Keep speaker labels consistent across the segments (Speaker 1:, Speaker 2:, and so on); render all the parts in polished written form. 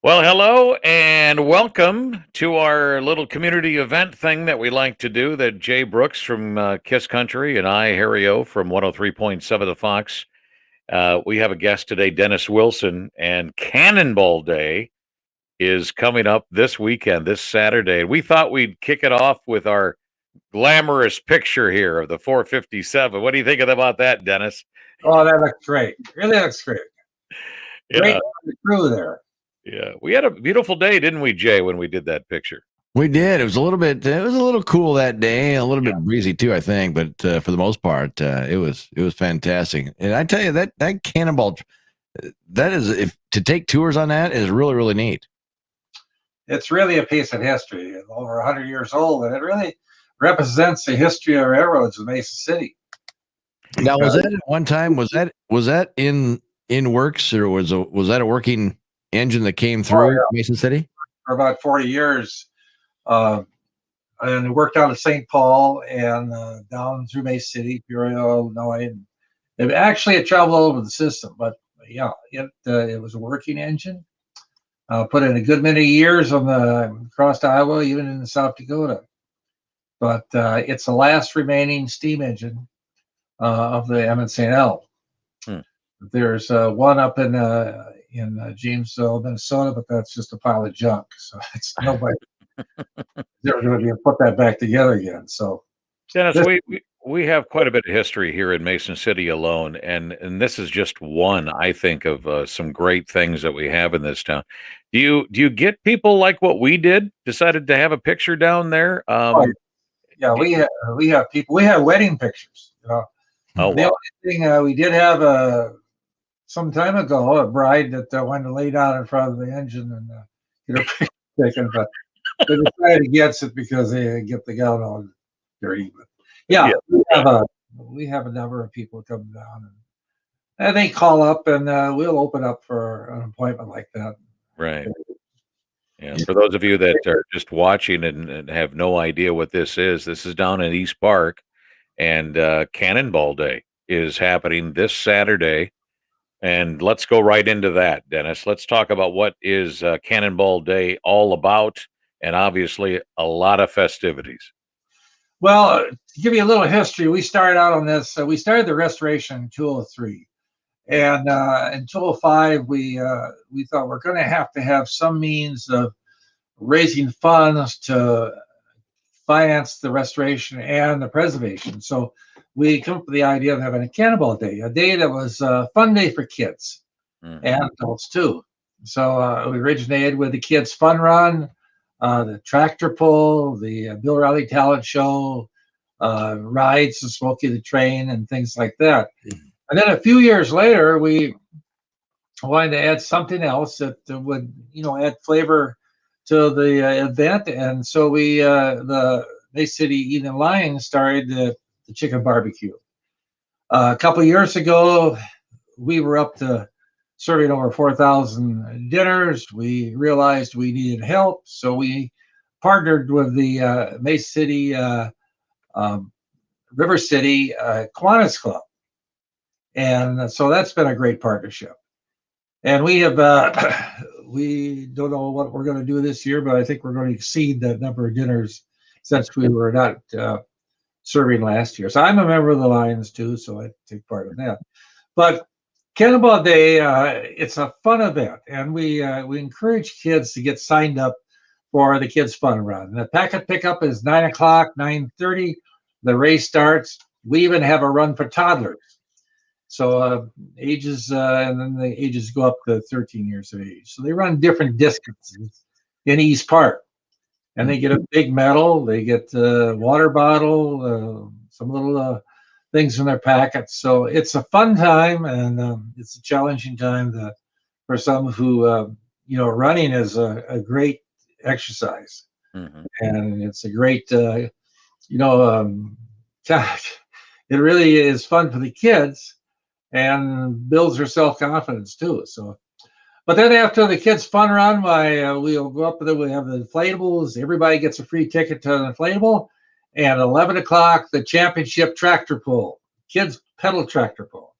Speaker 1: Well, hello and welcome to our little community event thing that we like to do. That Jay Brooks from Kiss Country and I, Harry O from 103.7 The Fox. We have a guest today, Dennis Wilson, and Cannonball Day is coming up this weekend, this Saturday. We thought we'd kick it off with our glamorous picture here of the 457. What do you think about that, Dennis?
Speaker 2: Oh, that looks great. Really looks great. Great
Speaker 1: Yeah,
Speaker 2: crew there.
Speaker 1: yeah. We had a beautiful day, didn't we, Jay, when we did that picture?
Speaker 3: We did. It was a little cool that day, a little bit breezy too, I think, but for the most part, it was fantastic. And I tell you that Cannonball, that is if to take tours on that is really really neat.
Speaker 2: It's really a piece of history. It's over 100 years old, and it really represents the history of railroads in Mesa City.
Speaker 3: Now, was that at one time? Was that in works, or was that a working engine that came through Mason City?
Speaker 2: For about 40 years. And it worked out of St. Paul and down through Mesa City, Peoria, Illinois. And it traveled all over the system, but yeah, it was a working engine. Put in a good many years on across Iowa, even in South Dakota. But it's the last remaining steam engine of the Emmett St. L. There's one up in Jamesville, Minnesota, but that's just a pile of junk. So it's nobody. They're going to put that back together again. So,
Speaker 1: Dennis, we have quite a bit of history here in Mason City alone, and this is just one, I think, of some great things that we have in this town. Do you get people like what we did? Decided to have a picture down there?
Speaker 2: Yeah, we have people. We have wedding pictures.
Speaker 1: Oh,
Speaker 2: the
Speaker 1: wow.
Speaker 2: only thing we did have some time ago a bride that wanted to lay down in front of the engine and get her picture taken, but they decided against it because they get the gown all dirty. But yeah, we have a number of people come down and they call up and we'll open up for an appointment like that.
Speaker 1: Right. Yeah. For those of you that are just watching and have no idea what this is down in East Park, and Cannonball Day is happening this Saturday. And let's go right into that, Dennis. Let's talk about what is Cannonball Day all about, and obviously a lot of festivities.
Speaker 2: Well, to give you a little history, we started out on this. We started the restoration in 2003, and in 2005 we thought we're going to have some means of raising funds to finance the restoration and the preservation. So we come up with the idea of having a Cannonball Day, a day that was a fun day for kids and adults too. So we originated with the kids' fun run, the tractor pull, the Bill Riley talent show, rides to Smokey the Train, and things like that. And then a few years later, we wanted to add something else that would, add flavor to the event. And so the Bay City Evening Lions started the chicken barbecue. A couple of years ago, we were up to serving over 4,000 dinners. We realized we needed help, so we partnered with the Mesa City, River City Kiwanis Club. And so that's been a great partnership. And we have, we don't know what we're going to do this year, but I think we're going to exceed that number of dinners since we were not serving last year. So I'm a member of the Lions too, so I take part in that. But Cannonball Day, it's a fun event, and we encourage kids to get signed up for the Kids Fun Run. The packet pickup is 9 o'clock, 9:30. The race starts. We even have a run for toddlers. So ages, and then the ages go up to 13 years of age. So they run different distances in East Park. And they get a big medal. They get a water bottle, some little things in their packets. So it's a fun time, and it's a challenging time for some who, running is a great exercise. And it's a great, it really is fun for the kids and builds their self-confidence too. So. But then after the kids' fun run, we'll go up there. We have the inflatables. Everybody gets a free ticket to an inflatable. And 11 o'clock, the championship tractor pull, kids pedal tractor pull.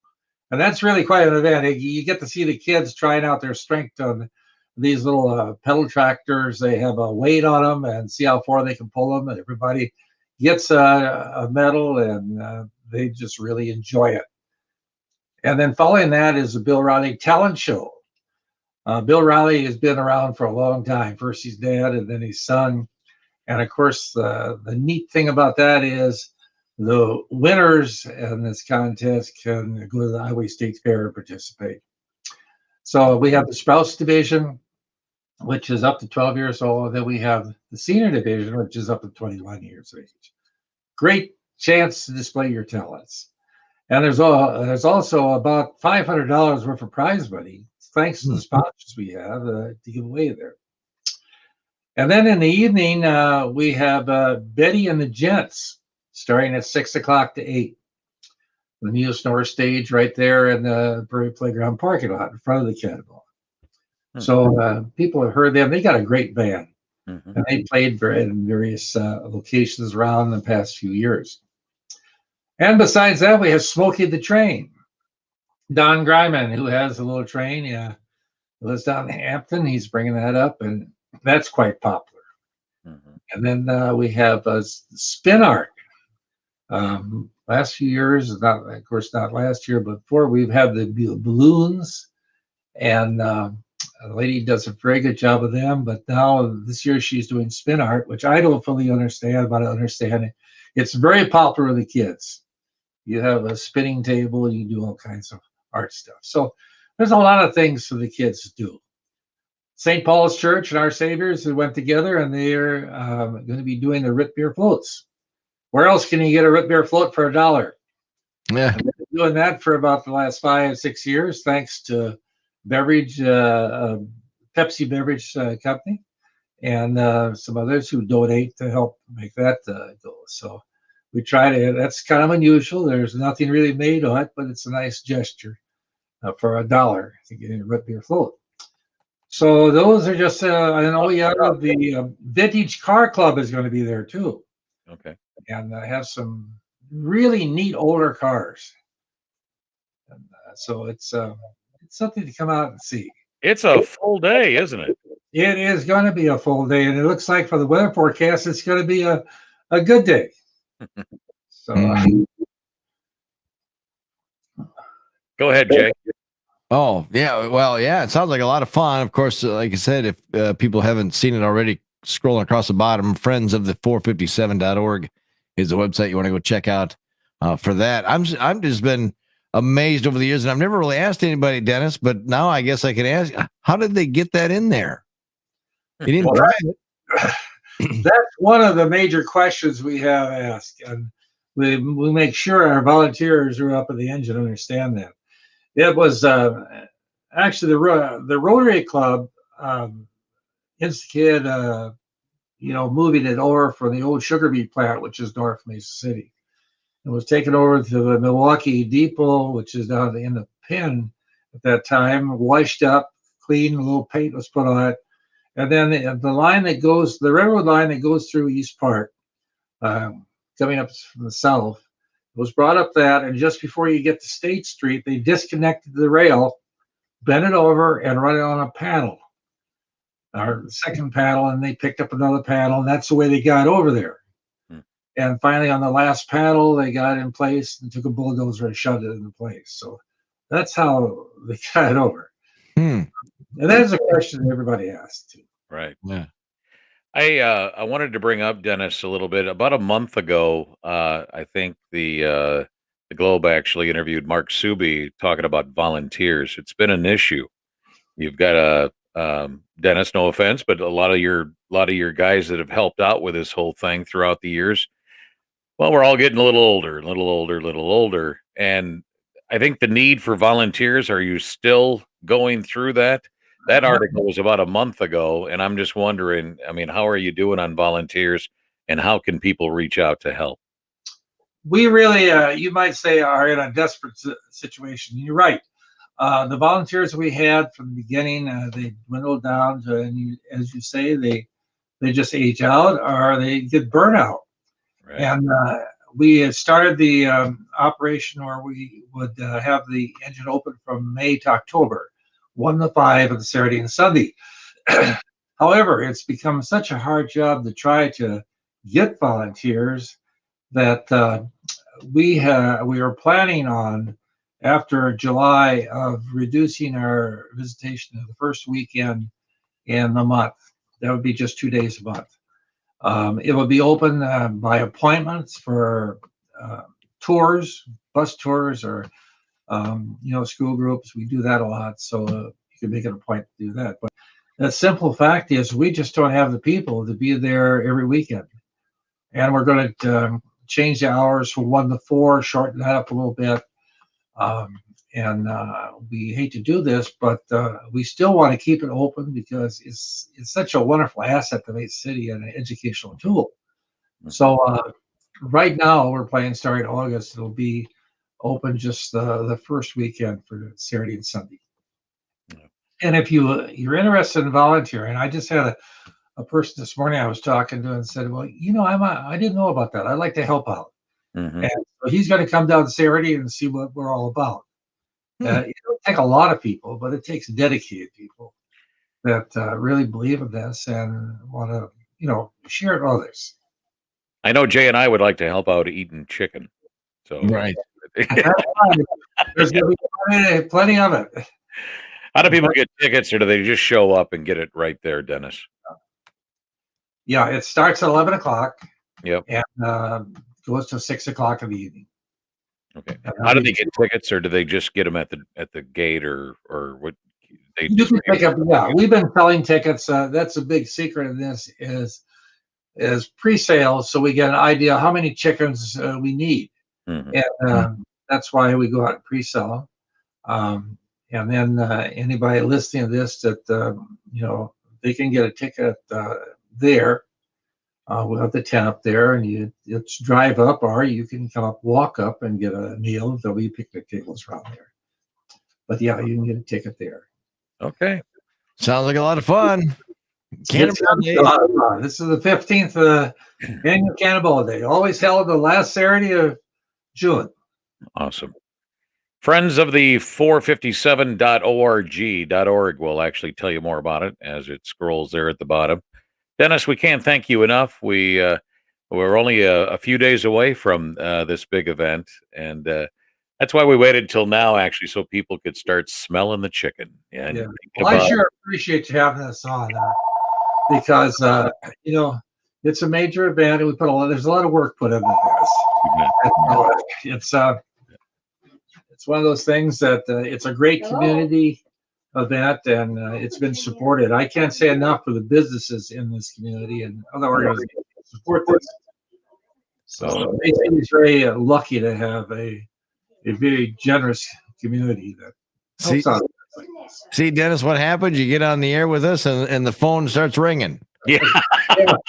Speaker 2: And that's really quite an event. You get to see the kids trying out their strength on these little pedal tractors. They have a weight on them and see how far they can pull them. And everybody gets a medal, and they just really enjoy it. And then following that is the Bill Riley Talent Show. Bill Riley has been around for a long time. First his dad, and then his son. And of course, the neat thing about that is the winners in this contest can go to the Iowa State Fair and participate. So we have the Sprouse division, which is up to 12 years old. And then we have the senior division, which is up to 21 years of age. Great chance to display your talents. And there's also about $500 worth of prize money, thanks to the sponsors we have to give away there. And then in the evening, we have Betty and the Gents, starting at 6 o'clock to 8. The Muse North stage right there in the Prairie Playground parking lot in front of the Cannonball. So people have heard them. They got a great band. And they played in various locations around the past few years. And besides that, we have Smokey the Train. Don Greiman, who has a little train, lives down in Hampton. He's bringing that up, and that's quite popular. And then we have Spin Art. Last few years, not of course not last year, but before, we've had the balloons, and the lady does a very good job of them. But now this year she's doing Spin Art, which I don't fully understand, but I understand it. It's very popular with the kids. You have a spinning table, and you do all kinds of art stuff. So there's a lot of things for the kids to do. St. Paul's Church and Our Saviors went together, and they're going to be doing the root beer floats. Where else can you get a root beer float for $1?
Speaker 3: Yeah,
Speaker 2: and they've been doing that for about the last 5-6 years, thanks to Pepsi Beverage Company, and some others who donate to help make that go. So we try to. That's kind of unusual. There's nothing really made on it, but it's a nice gesture for $1 to get a root beer float. So those are just, I know, the Vintage Car Club is going to be there too.
Speaker 1: Okay.
Speaker 2: And I have some really neat older cars. And, so it's something to come out and see.
Speaker 1: It's a full day, isn't it?
Speaker 2: It is going to be a full day, and it looks like for the weather forecast, it's going to be a good day. So
Speaker 1: go ahead, Jay.
Speaker 3: Oh, yeah. Well, yeah, it sounds like a lot of fun. Of course, like I said, if people haven't seen it already, scrolling across the bottom, friendsofthe457.org is the website you want to go check out for that. I'm just been amazed over the years, and I've never really asked anybody, Dennis, but now I guess I can ask, how did they get that in there? You didn't try it.
Speaker 2: That's one of the major questions we have asked, and we make sure our volunteers who are up at the engine understand that. It was actually the Rotary Club instigated, moving it over from the old sugar beet plant, which is north Mesa City. It was taken over to the Milwaukee Depot, which is down in the Penn at that time, washed up, clean, a little paint was put on it. And then the railroad line that goes through East Park, coming up from the south, was brought up that, and just before you get to State Street, they disconnected the rail, bent it over, and run it on a panel, our second panel, and they picked up another panel, and that's the way they got over there. And finally, on the last panel, they got it in place and took a bulldozer and shoved it into place. So that's how they got it over. And that is a question everybody asked too.
Speaker 1: Right.
Speaker 3: Yeah.
Speaker 1: I wanted to bring up, Dennis, a little bit. About a month ago, I think the Globe actually interviewed Mark Suby talking about volunteers. It's been an issue. You've got Dennis, no offense, but a lot of your guys that have helped out with this whole thing throughout the years. Well, we're all getting a little older, and I think the need for volunteers. Are you still going through that? That article was about a month ago, and I'm just wondering, I mean, how are you doing on volunteers, and how can people reach out to help?
Speaker 2: We really, you might say, are in a desperate situation. You're right. The volunteers we had from the beginning, they dwindled down to, and as you say, they just age out or they get burnout. Right. And we had started the operation where we would have the engine open from May to October, 1 to 5 on Saturday and Sunday. However, it's become such a hard job to try to get volunteers that we are planning on, after July, of reducing our visitation to the first weekend in the month. That would be just 2 days a month. It will be open by appointments for tours, bus tours, or school groups. We do that a lot, so you can make it a point to do that. But the simple fact is, we just don't have the people to be there every weekend, and we're going to change the hours from 1 to 4, shorten that up a little bit. And we hate to do this, but we still want to keep it open because it's such a wonderful asset to Lake City and an educational tool. So right now we're planning starting August. It'll be open just the first weekend for Saturday and Sunday. And if you're interested in volunteering, I just had a person this morning I was talking to and said, well, I didn't know about that. I'd like to help out. And so he's going to come down Saturday and see what we're all about. It don't take a lot of people, but it takes dedicated people that really believe in this and want to, share it with others.
Speaker 1: I know Jay and I would like to help out eating chicken. So
Speaker 3: Right.
Speaker 2: There's going to be plenty of it.
Speaker 1: How do people get tickets, or do they just show up and get it right there, Dennis?
Speaker 2: Yeah, it starts at 11 o'clock.
Speaker 1: Yep.
Speaker 2: And goes to 6 o'clock in the evening.
Speaker 1: Okay. How do they get tickets, or do they just get them at the gate, or what? They
Speaker 2: You
Speaker 1: just
Speaker 2: can pick up. Yeah, we've been selling tickets. That's a big secret in this is pre-sales, so we get an idea how many chickens we need, and that's why we go out and pre-sell them. And then anybody listening to this that they can get a ticket there. We'll have the tent up there, and it's drive up, or you can come up, walk up, and get a meal. There'll be picnic tables around there. But yeah, you can get a ticket there.
Speaker 1: Okay.
Speaker 3: Sounds like a lot of fun.
Speaker 2: Cannonball Day. This is the 15th annual Cannonball Day, always held the last Saturday of June.
Speaker 1: Awesome. Friends of the 457.org will actually tell you more about it as it scrolls there at the bottom. Dennis, we can't thank you enough. We're only a few days away from this big event, and that's why we waited till now, actually, so people could start smelling the chicken. And
Speaker 2: well, I sure appreciate you having us on because it's a major event, and there's a lot of work put into this. It's one of those things that it's a great community event, and it's been supported. I can't say enough for the businesses in this community and other organizations that support this. So it's very lucky to have a very generous community that helps out.
Speaker 3: See, Dennis, what happens? You get on the air with us, and the phone starts ringing.
Speaker 1: Yeah,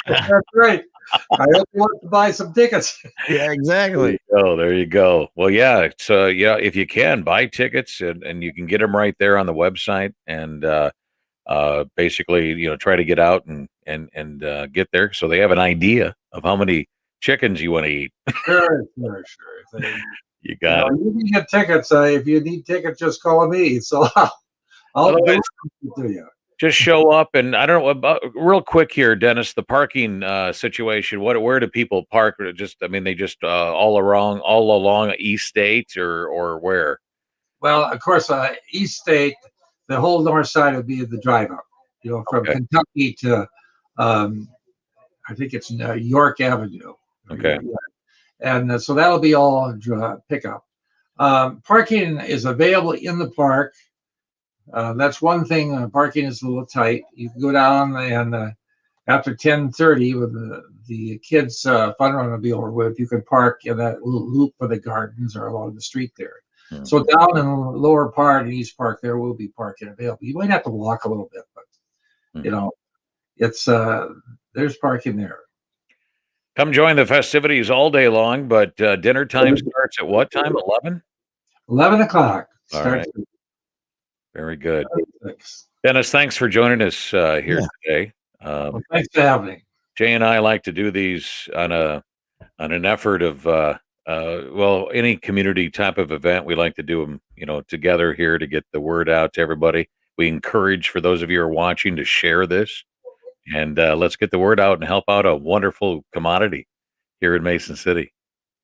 Speaker 2: that's right. I hope you want to buy some tickets.
Speaker 3: Yeah, exactly.
Speaker 1: There you go. Well, yeah. So if you can buy tickets, and you can get them right there on the website, and basically, try to get out and get there so they have an idea of how many chickens you want to eat.
Speaker 2: Sure.
Speaker 1: You got it.
Speaker 2: You can get tickets. If you need tickets, just call me. So I'll do it to you.
Speaker 1: Just show up, and I don't know about, real quick here, Dennis, the parking situation. Where do people park? Or they just all along East State, or where?
Speaker 2: Well, of course, East State, the whole north side would be the drive up. From Kentucky to I think it's York Avenue.
Speaker 1: Okay.
Speaker 2: And so that'll be all pickup. Parking is available in the park. That's one thing. Parking is a little tight. You can go down, and after 10:30, with the kids' fun run will be over with, you can park in that little loop for the gardens or along the street there. Mm-hmm. So down in the lower part, in East Park, there will be parking available. You might have to walk a little bit, but it's there's parking there.
Speaker 1: Come join the festivities all day long, but dinner time starts at what time? 11?
Speaker 2: 11 o'clock.
Speaker 1: All right. Very good. Dennis, thanks for joining us here today.
Speaker 2: Thanks for having me.
Speaker 1: Jay and I like to do these on an effort of any community type of event. We like to do them, together here to get the word out to everybody. We encourage for those of you who are watching to share this, and let's get the word out and help out a wonderful commodity here in Mason City,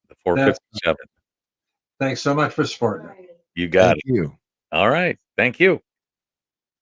Speaker 1: the 457.
Speaker 2: Thanks so much for supporting it.
Speaker 1: You got
Speaker 3: Thank
Speaker 1: it.
Speaker 3: you.
Speaker 1: All right. Thank you.